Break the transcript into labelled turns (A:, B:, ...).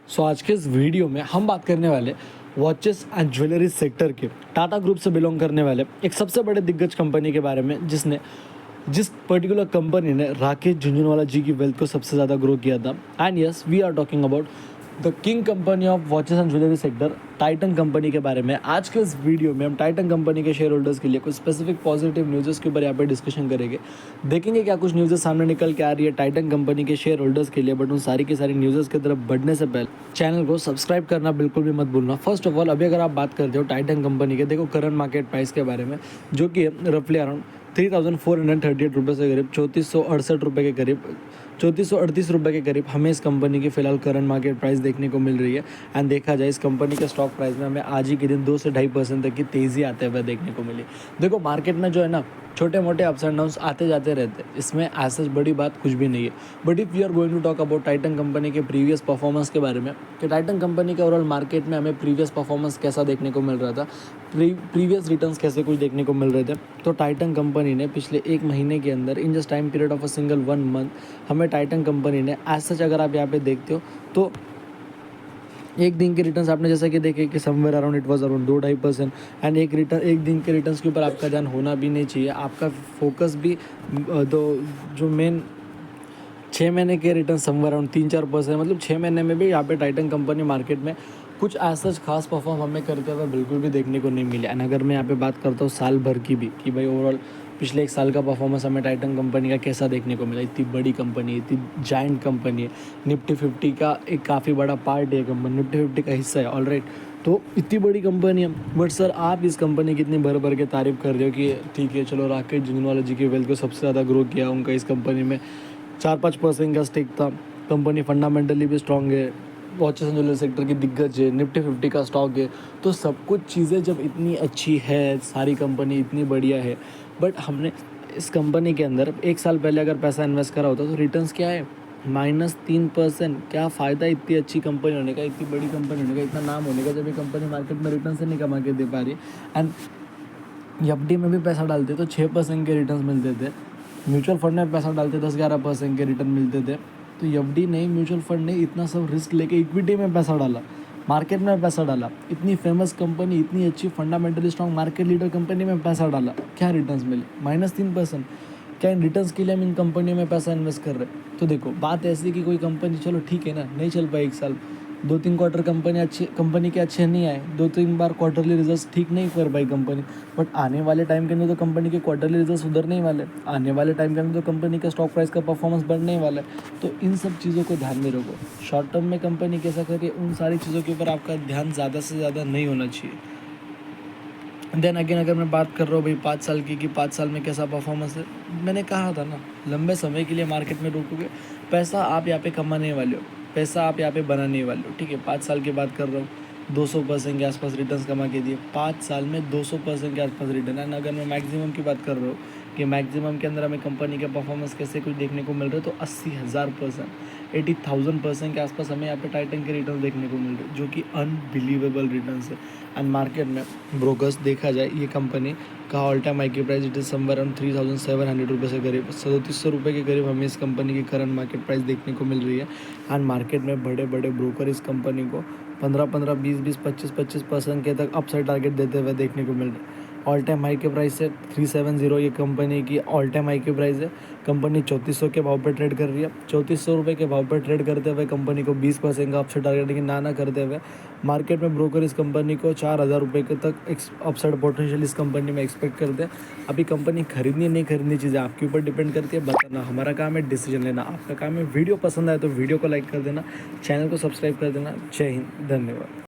A: आज के इस वीडियो में हम बात करने वाले वॉचेस एंड ज्वेलरी सेक्टर के टाटा ग्रुप से बिलोंग करने वाले एक सबसे बड़े दिग्गज कंपनी के बारे में जिस पर्टिकुलर कंपनी ने राकेश झुंझुनवाला जी की वेल्थ को सबसे ज़्यादा ग्रो किया था। And yes, we are talking about the king company of watches and jewellery sector, Titan company के बारे में। आज के इस वीडियो में हम टाइटन कंपनी के शेयर होल्डर्स के लिए कुछ स्पेसिफिक पॉजिटिव न्यूज़ के ऊपर यहाँ पे डिस्कशन करेंगे। देखेंगे क्या कुछ न्यूज़ सामने निकल के आ रही है टाइटन कंपनी के शेयर होल्डर्स के लिए। बट उन सारी की सारी न्यूज़ की तरफ बढ़ने से पहले चैनल को सब्सक्राइब करना बिल्कुल भी मत भूलना। फर्स्ट ऑफ ऑल, अभी अगर आप बात करते हो टाइटन कंपनी के, देखो करंट मार्केट प्राइस के बारे में, जो कि रफली अराउंड 3,438 रुपये से करीब 3,468 रुपये के करीब 3,438 रुपये के करीब हमें इस कंपनी की फिलहाल करंट मार्केट प्राइस देखने को मिल रही है। एंड देखा जाए इस कंपनी के स्टॉक प्राइस में हमें आज ही के दिन 2 से 2.5% तक की तेज़ी आते हुए देखने को मिली। देखो मार्केट में जो है ना, छोटे मोटे अप्स एंड डाउन्स आते जाते रहते हैं, इसमें ऐसा बड़ी बात कुछ भी नहीं है। But if you are going to talk about Titan company के प्रीवियस परफॉर्मेंस के बारे में, कि टाइटन कंपनी के ओवरऑल मार्केट में हमें प्रीवियस परफॉर्मेंस कैसा देखने को मिल रहा था, प्रीवियस रिटर्न्स कैसे कुछ देखने को मिल रहे थे, तो टाइटन कंपनी ने पिछले 1 महीने के अंदर, in just time period of a single 1 month, हमें टाइटन कंपनी ने एज सच अगर आप यहाँ पे देखते हो तो एक दिन के रिटर्न्स आपने जैसा कि देखे कि somewhere around it was around 2-2.5%। And एक दिन के रिटर्न्स के ऊपर आपका ध्यान होना भी नहीं चाहिए। आपका फोकस भी जो मेन 6 महीने के रिटर्न समवेयर अराउंड 3-4%, मतलब 6 महीने में भी यहाँ पे टाइटन कंपनी मार्केट में कुछ ऐसा खास परफॉर्म हमें करते हुए बिल्कुल भी देखने को नहीं मिला। एंड अगर मैं यहाँ पे बात करता हूँ साल भर की भी, कि भाई ओवरऑल पिछले 1 साल का परफॉर्मेंस हमें टाइटन कंपनी का कैसा देखने को मिला। इतनी बड़ी कंपनी है, इतनी जाइंट कंपनी है, निफ्टी 50 का एक काफ़ी बड़ा पार्ट है कंपनी, निफ्टी 50 का हिस्सा है ऑलराइट। तो इतनी बड़ी कंपनी है, बट सर आप इस कंपनी की इतनी भर भर के तारीफ़ कर रहे हो कि ठीक है चलो राकेश झुंझुनवाला जी की वेल्थ को सबसे ज़्यादा ग्रो किया, उनका इस कंपनी में 4-5% का स्टेक था, कंपनी फंडामेंटली भी स्ट्रॉन्ग है, वॉचेस एंड ज्वेलरी सेक्टर की दिग्गज है, निफ्टी 50 का स्टॉक है। तो सब कुछ चीज़ें जब इतनी अच्छी है, सारी कंपनी इतनी बढ़िया है, बट हमने इस कंपनी के अंदर 1 साल पहले अगर पैसा इन्वेस्ट करा होता तो रिटर्न्स क्या है, -3%। क्या फ़ायदा इतनी अच्छी कंपनी होने का, इतनी बड़ी कंपनी होने का, इतना नाम होने का, जब ये कंपनी मार्केट में रिटर्न से नहीं कमा के दे पा रही। एंड एफडी में भी पैसा डालते तो 6% के रिटर्न्स मिलते थे, म्यूचुअल फंड में पैसा डालते 10-11% के रिटर्न मिलते थे। तो एफडी नहीं, म्यूचुअल फंड ने इतना सब रिस्क लेके इक्विटी में पैसा डाला, मार्केट में पैसा डाला, इतनी फेमस कंपनी, इतनी अच्छी fundamentally strong market leader company में पैसा डाला, क्या रिटर्न्स मिले? -3%। क्या इन रिटर्न्स के लिए हम इन कंपनियों में पैसा इन्वेस्ट कर रहे हैं? तो देखो बात ऐसी कि कोई कंपनी चलो ठीक है ना, नहीं चल पाई 1 साल, 2-3 क्वार्टर कंपनी के अच्छे नहीं आए, 2-3 बार क्वार्टरली रिजल्ट्स ठीक नहीं कर पाई कंपनी। बट आने वाले टाइम के अंदर तो कंपनी के क्वार्टरली रिजल्ट्स सुधरने ही वाले, आने वाले टाइम के अंदर तो कंपनी का स्टॉक प्राइस का परफॉर्मेंस बढ़ने ही वाला है। तो इन सब चीज़ों को ध्यान में रखो। शॉर्ट टर्म में कंपनी कैसा करके उन सारी चीज़ों के ऊपर आपका ध्यान ज़्यादा से ज़्यादा नहीं होना चाहिए। देन अगेन अगर मैं बात कर रहा हूँ भाई 5 साल की, कि 5 साल में कैसा परफॉर्मेंस है, मैंने कहा था ना, लंबे समय के लिए मार्केट में रोकोगे, पैसा आप यहाँ पे कमाने वाले हो, पैसा आप यहाँ पे बनाने वाले हो। ठीक है, 5 साल की बात कर रहा हूँ, 200% के आसपास रिटर्न्स कमा के दिए, 5 साल में 200% के आसपास रिटर्न। एंड अगर मैं मैक्सिमम की बात कर रहा हूँ कि मैक्सिमम के अंदर हमें कंपनी के परफॉर्मेंस कैसे कुछ देखने को मिल रहा है, तो 80,000%, 80,000% के आसपास हमें यहाँ पे टाइटन के रिटर्न देखने को मिल रहे हैं, जो कि अनबिलीवेबल रिटर्न्स है। एंड मार्केट में ब्रोकर्स देखा जाए, ये कंपनी का ऑल टाइम हाई की price it is somewhere around 3,700 रुपये से करीब 3,700 रुपये के करीब हमें इस कंपनी की करंट मार्केट प्राइस देखने को मिल रही है। एंड मार्केट में बड़े बड़े ब्रोकर इस कंपनी को 15-15, 20-20, 25-25% के तक अपसाइड टारगेट देते हुए देखने को मिल रहे हैं। ऑल टाइम हाई के प्राइस से 370 ये कंपनी की ऑल टाइम हाई की प्राइस है। कंपनी 3400 के भाव पर ट्रेड कर रही है। 3400 रुपये के भाव पर ट्रेड करते हुए कंपनी को 20% का अपसाइड टारगेट ना करते हुए मार्केट में ब्रोकर इस कंपनी को 4,000 रुपये के तक अपसाइड पोटेंशियल इस कंपनी में एक्सपेक्ट करते हैं। अभी कंपनी खरीदनी नहीं खरीदनी चीज़ें आपके ऊपर डिपेंड करती है, बताना हमारा काम है, डिसीजन लेना आपका काम है। वीडियो पसंद आए तो वीडियो को लाइक कर देना, चैनल को सब्सक्राइब कर देना। जय हिंद, धन्यवाद।